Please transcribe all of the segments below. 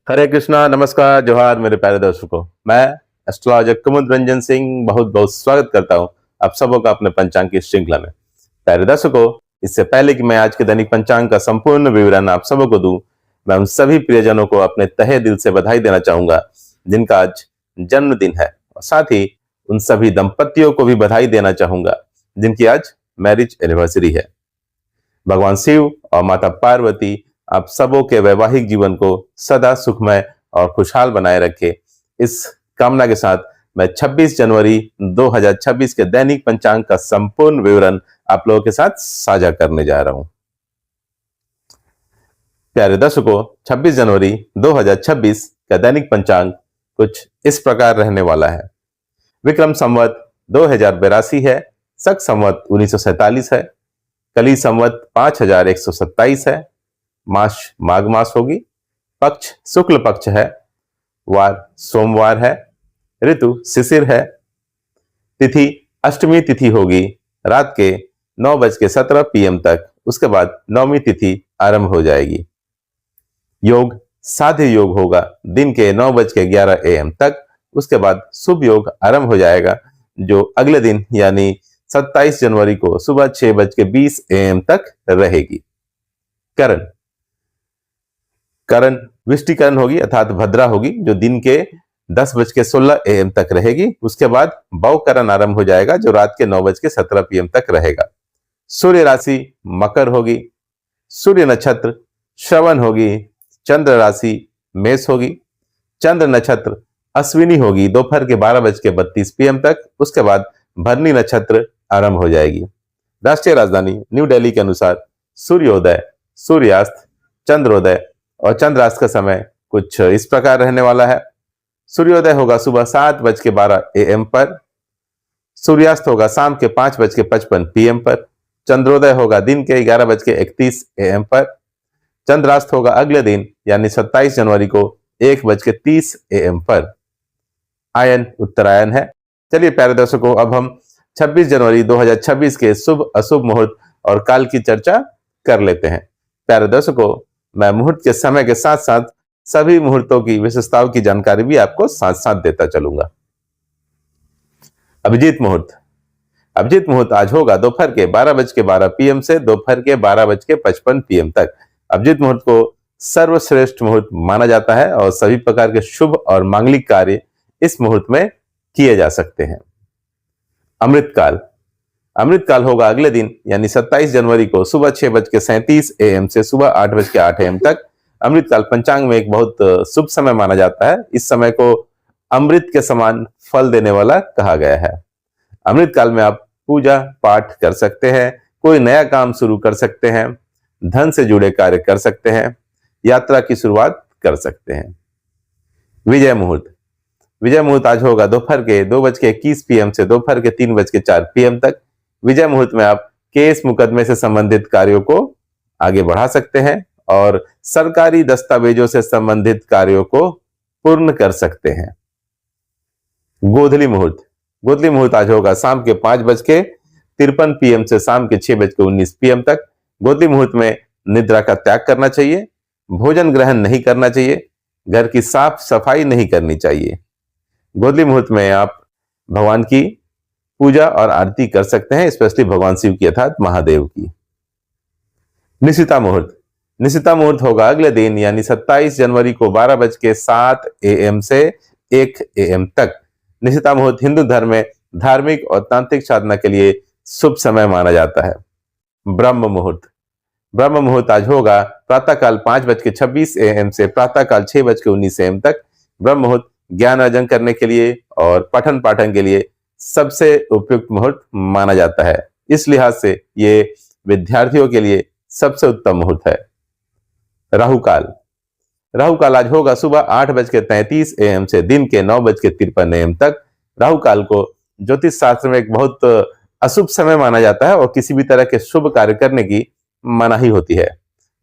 हरे कृष्णा, नमस्कार, जोहार मेरे प्यारे दर्शकों। मैं एस्ट्रोलॉजर कुमुद रंजन सिंह बहुत बहुत स्वागत करता हूं आप सबों का अपने पंचांग की श्रृंखला में। प्यारे दर्शकों, इससे पहले कि मैं आज के दैनिक पंचांग का संपूर्ण विवरण आप सबों को दूं, मैं उन सभी प्रियजनों को अपने तहे दिल से बधाई देना चाहूंगा जिनका आज जन्मदिन है, और साथ ही उन सभी दंपतियों को भी बधाई देना चाहूंगा जिनकी आज मैरिज एनिवर्सरी है। भगवान शिव और माता पार्वती आप सबों के वैवाहिक जीवन को सदा सुखमय और खुशहाल बनाए रखे, इस कामना के साथ मैं 26 जनवरी 2026 के दैनिक पंचांग का संपूर्ण विवरण आप लोगों के साथ साझा करने जा रहा हूं। प्यारे दर्शकों, 26 जनवरी 2026 का दैनिक पंचांग कुछ इस प्रकार रहने वाला है। विक्रम संवत 2082 है, शक संवत 1947 है, कली संवत 5127 है, मास माघ मास होगी, पक्ष शुक्ल पक्ष है, वार सोमवार है, ऋतु शिशिर है, तिथि अष्टमी तिथि होगी रात के 9:17 PM तक, उसके बाद नौमी तिथि आरंभ हो जाएगी। योग साध्य योग होगा दिन के 9:11 AM तक, उसके बाद शुभ योग आरंभ हो जाएगा जो अगले दिन यानी 27 जनवरी को सुबह 6:20 AM तक रहेगी। करण करण विष्टिकरण होगी अर्थात भद्रा होगी जो दिन के 10:16 AM तक रहेगी। उसके बाद भवकरण आरंभ हो जाएगा जो रात के 9:17 PM तक रहेगा। सूर्य राशि मकर होगी, सूर्य नक्षत्र श्रवण होगी, चंद्र राशि मेष होगी, चंद्र नक्षत्र अश्विनी होगी दोपहर के 12:32 PM तक, उसके बाद भरनी नक्षत्र आरंभ हो जाएगी। राष्ट्रीय राजधानी न्यू दिल्ली के अनुसार सूर्योदय, सूर्यास्त, चंद्रोदय और चंद्रास्त का समय कुछ इस प्रकार रहने वाला है। सूर्योदय होगा सुबह 7:12 AM पर, सूर्यास्त होगा शाम के 5:55 PM पर, चंद्रोदय होगा दिन के 11:31 AM पर, चंद्रास्त होगा अगले दिन यानी 27 जनवरी को 1:30 AM पर। आयन उत्तरायण है। चलिए प्यारे दर्शकों, अब हम 26 जनवरी 2026 के शुभ अशुभ मुहूर्त और काल की चर्चा कर लेते हैं। प्यारे दर्शकों, मैं मुहूर्त के समय के साथ साथ सभी मुहूर्तों की विशेषताओं की जानकारी भी आपको साथ साथ देता चलूंगा। अभिजीत मुहूर्त अभिजीत मुहूर्त आज होगा दोपहर के 12:12 PM से दोपहर के 12:55 PM तक। अभिजीत मुहूर्त को सर्वश्रेष्ठ मुहूर्त माना जाता है और सभी प्रकार के शुभ और मांगलिक कार्य इस मुहूर्त में किए जा सकते हैं। अमृतकाल अमृतकाल होगा अगले दिन यानी 27 जनवरी को सुबह 6:37 AM से सुबह 8:08 AM तक। अमृतकाल पंचांग में एक बहुत शुभ समय माना जाता है। इस समय को अमृत के समान फल देने वाला कहा गया है। अमृतकाल में आप पूजा पाठ कर सकते हैं, कोई नया काम शुरू कर सकते हैं, धन से जुड़े कार्य कर सकते हैं, यात्रा की शुरुआत कर सकते हैं। विजय मुहूर्त आज होगा दोपहर के 2:21 PM से दोपहर के 3:04 PM तक। विजय मुहूर्त में आप केस मुकदमे से संबंधित कार्यों को आगे बढ़ा सकते हैं और सरकारी दस्तावेजों से संबंधित कार्यों को पूर्ण कर सकते हैं। गोधली मुहूर्त आज होगा शाम के 5:53 PM से शाम के 6:19 PM तक। गोधली मुहूर्त में निद्रा का त्याग करना चाहिए, भोजन ग्रहण नहीं करना चाहिए, घर की साफ सफाई नहीं करनी चाहिए। गोधली मुहूर्त में आप भगवान की पूजा और आरती कर सकते हैं, स्पेशली भगवान शिव की अर्थात महादेव की। निशिता मुहूर्त होगा अगले दिन यानी 27 जनवरी को 12:07 AM से 1 AM तक। निशिता मुहूर्त हिंदू धर्म में धार्मिक और तांत्रिक साधना के लिए शुभ समय माना जाता है। ब्रह्म मुहूर्त आज होगा प्रातःकाल 5:26 AM से प्रातःकाल 6:19 AM तक। ब्रह्म मुहूर्त ज्ञान अर्जन करने के लिए और पठन पाठन के लिए सबसे उपयुक्त मुहूर्त माना जाता है। इस लिहाज से ये विद्यार्थियों के लिए सबसे उत्तम मुहूर्त है। राहुकाल आज होगा सुबह 8:33 AM से दिन के 9:53 AM तक। राहुकाल को ज्योतिष शास्त्र में एक बहुत अशुभ समय माना जाता है और किसी भी तरह के शुभ कार्य करने की मनाही होती है।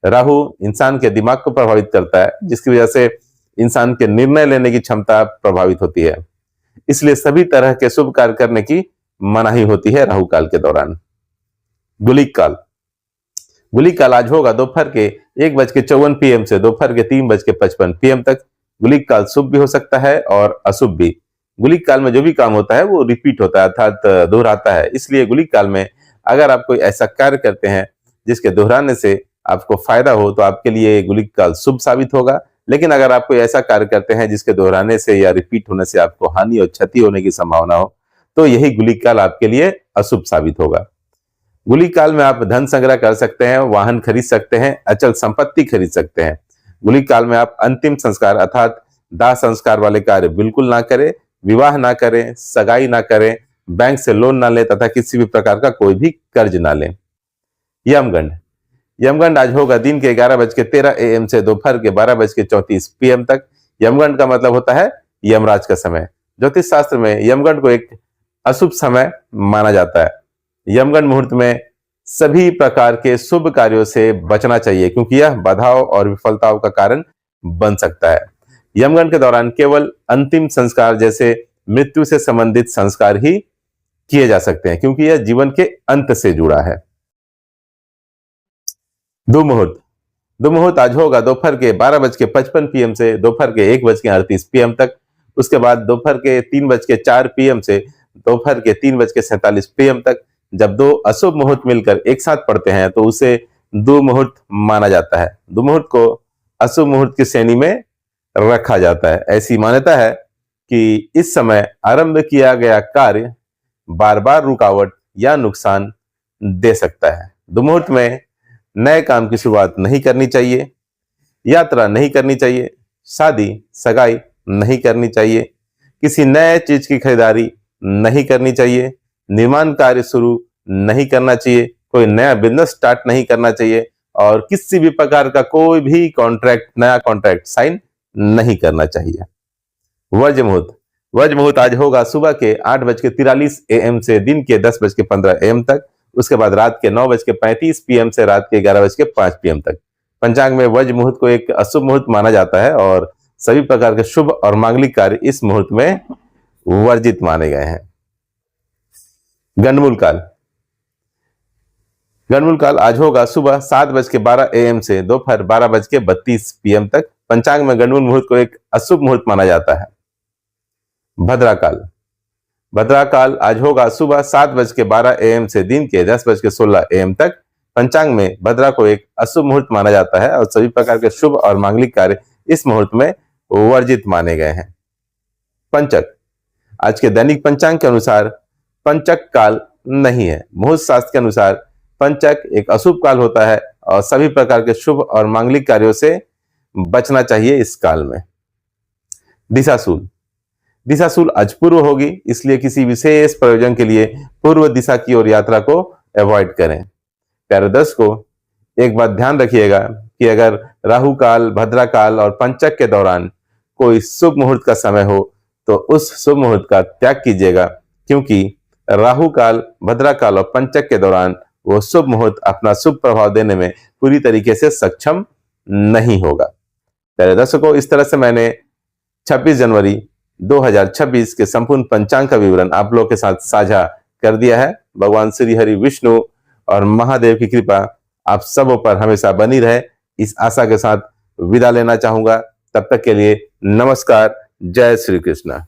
राहु इंसान के दिमाग को प्रभावित करता है, जिसकी वजह से इंसान के निर्णय लेने की क्षमता प्रभावित होती है। इसलिए सभी तरह के शुभ कार्य करने की मनाही होती है राहु काल के दौरान। गुलिक काल आज होगा दोपहर के 1:54 PM से दोपहर के 3:55 PM तक। गुलिक काल शुभ भी हो सकता है और अशुभ भी। गुलिक काल में जो भी काम होता है वो रिपीट होता है, अर्थात दोहराता है। इसलिए गुलिक काल में अगर आप कोई ऐसा कार्य करते हैं जिसके दोहराने से आपको फायदा हो तो आपके लिए गुलिक काल शुभ साबित होगा। लेकिन अगर आप कोई ऐसा कार्य करते हैं जिसके दोहराने से या रिपीट होने से आपको हानि और क्षति होने की संभावना हो तो यही गुलिक काल आपके लिए अशुभ साबित होगा। गुलिक काल में आप धन संग्रह कर सकते हैं, वाहन खरीद सकते हैं, अचल संपत्ति खरीद सकते हैं। गुलिक काल में आप अंतिम संस्कार अर्थात दाह संस्कार वाले कार्य बिल्कुल ना करें, विवाह ना करें, सगाई ना करें, बैंक से लोन ना लें तथा किसी भी प्रकार का कोई भी कर्ज ना लें। यमगंड। यमगंड आज होगा दिन के 11:13 AM से दोपहर के 12:34 PM तक। यमगंड का मतलब होता है यमराज का समय। ज्योतिष शास्त्र में यमगंड को एक अशुभ समय माना जाता है। यमगंड मुहूर्त में सभी प्रकार के शुभ कार्यों से बचना चाहिए क्योंकि यह बाधाओं और विफलताओं का कारण बन सकता है। यमगंड के दौरान केवल अंतिम संस्कार जैसे मृत्यु से संबंधित संस्कार ही किए जा सकते हैं क्योंकि यह जीवन के अंत से जुड़ा है। दुमुहूर्त। दुमुहूर्त आज होगा दोपहर के 12:55 PM से दोपहर के 1:38 PM तक। उसके बाद दोपहर के 3:04 PM से दोपहर के 3:47 PM तक। जब दो अशुभ मुहूर्त मिलकर एक साथ पड़ते हैं तो उसे दुमुहूर्त माना जाता है। दुमुहूर्त को अशुभ मुहूर्त की श्रेणी में रखा जाता है। ऐसी मान्यता है कि इस समय आरंभ किया गया कार्य बार बार रुकावट या नुकसान दे सकता है। दुमुहूर्त में नए काम की शुरुआत नहीं करनी चाहिए, यात्रा नहीं करनी चाहिए, शादी सगाई नहीं करनी चाहिए, किसी नए चीज की खरीदारी नहीं करनी चाहिए, निर्माण कार्य शुरू नहीं करना चाहिए, कोई नया बिजनेस स्टार्ट नहीं करना चाहिए और किसी भी प्रकार का कोई भी नया कॉन्ट्रैक्ट साइन नहीं करना चाहिए। वज्र मुहूर्त। वज्र मुहूर्त आज होगा सुबह के 8:43 AM से दिन के 10:15 AM तक। उसके बाद रात के 9:35 PM से रात के 11:05 PM तक। पंचांग में वज्र मुहूर्त को एक अशुभ मुहूर्त माना जाता है और सभी प्रकार के शुभ और मांगलिक कार्य इस मुहूर्त में वर्जित माने गए हैं। गंडमूल काल। गंडमूल काल आज होगा सुबह 7:12 AM से दोपहर 12:32 PM तक। पंचांग में गंडमूल मुहूर्त को एक अशुभ मुहूर्त माना जाता है। भद्रा काल। भद्रा काल आज होगा सुबह 7:12 AM से दिन के 10:16 AM तक। पंचांग में भद्रा को एक अशुभ मुहूर्त माना जाता है और सभी प्रकार के शुभ और मांगलिक कार्य इस मुहूर्त में वर्जित माने गए हैं। पंचक। आज के दैनिक पंचांग के अनुसार पंचक काल नहीं है। मुहूर्त शास्त्र के अनुसार पंचक एक अशुभ काल होता है और सभी प्रकार के शुभ और मांगलिक कार्यों से बचना चाहिए इस काल में। दिशाशूल। दिशाशूल आज पूर्व होगी, इसलिए किसी विशेष प्रयोजन के लिए पूर्व दिशा की ओर यात्रा को अवॉइड करें। प्यारे दर्शकों, एक बात ध्यान रखिएगा कि अगर राहु काल, भद्रा काल और पंचक के दौरान कोई शुभ मुहूर्त का समय हो तो उस शुभ मुहूर्त का त्याग कीजिएगा क्योंकि राहु काल, भद्रा काल और पंचक के दौरान वो शुभ मुहूर्त अपना शुभ प्रभाव देने में पूरी तरीके से सक्षम नहीं होगा। प्यारे दर्शकों, इस तरह से मैंने 26 जनवरी 2026 के संपूर्ण पंचांग का विवरण आप लोगों के साथ साझा कर दिया है। भगवान श्री हरि विष्णु और महादेव की कृपा आप सबों पर हमेशा बनी रहे, इस आशा के साथ विदा लेना चाहूंगा। तब तक के लिए नमस्कार। जय श्री कृष्ण।